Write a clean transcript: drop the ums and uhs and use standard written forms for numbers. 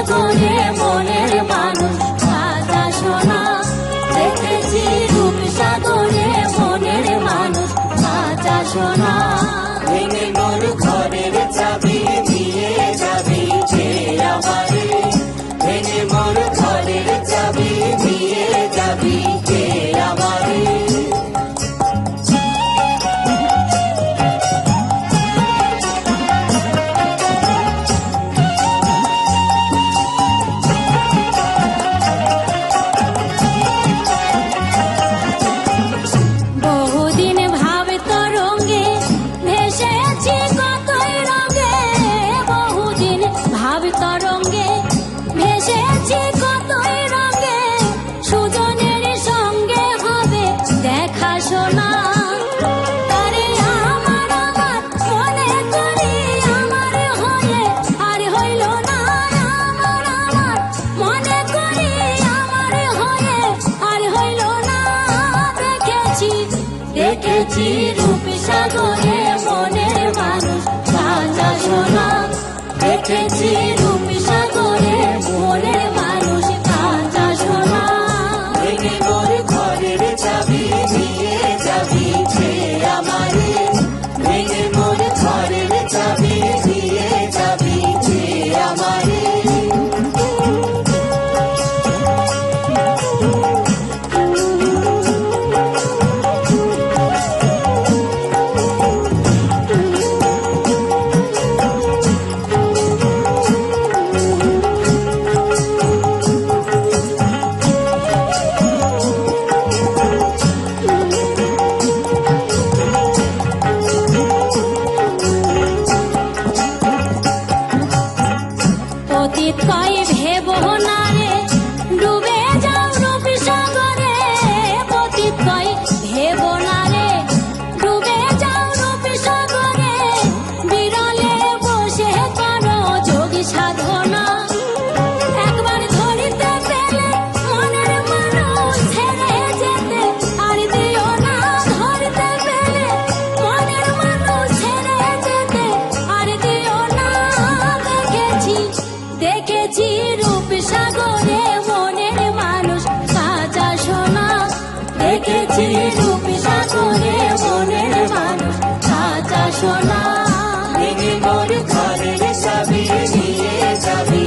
সাগরে মনের মানুষ কাঁচা সোনা। দেখেছি রূপ সাগরে মনের মানুষ কাঁচা সোনা। ভেঙে মোর ঘরের চাবি দিয়ে যাবি যে আমারে, ভেঙে মোর ঘরের চাবি দিয়ে যাবি যে আমারে। বহুদিন ভাব তরঙ্গে ভেসেছি কতই রঙে, বহুদিন ভাব তরঙ্গে ভেসেছি কতই রঙে। সুজনের সঙ্গে হবে দেখা শোনা। তারে আমার আমার মনে করি আমার হয়ে আর হইল না। আমার আমার মনে করি আমার হয়ে আর হইল না। দেখেছি রূপ সাগরে মনের মানুষ কাঁচা সোনা। দেখেছি রূপ সাগরে মনের মানুষ কাঁচা সোনা। ভেঙে মোর ঘরের চাবি দিয়ে যাবি যে আমারে, ভেঙে মোর ঘরের চাবি দিয়ে যাবি যে আমারে। অতীত কয় ভেব না রে ডুবে যাও রূপ সাগরে। অতীত কয় ভেব না রে ডুবে যাও রূপ সাগরে। বিরলে বসে করো যোগ সাধনা। একবার ধরিতে পেলে মনের মানুষ ছেড়ে যেতে আর দিও না। ধরিতে পেলে মনের মানুষ ছেড়ে যেতে আর দিও না। দেখেছি রূপ সাগরে মনের মানুষ কাঁচা সোনা। দেখেছি রূপ সাগরে মনের মানুষ কাঁচা সোনা। ভেঙে মোর ঘরের চাবি দিয়ে যাবি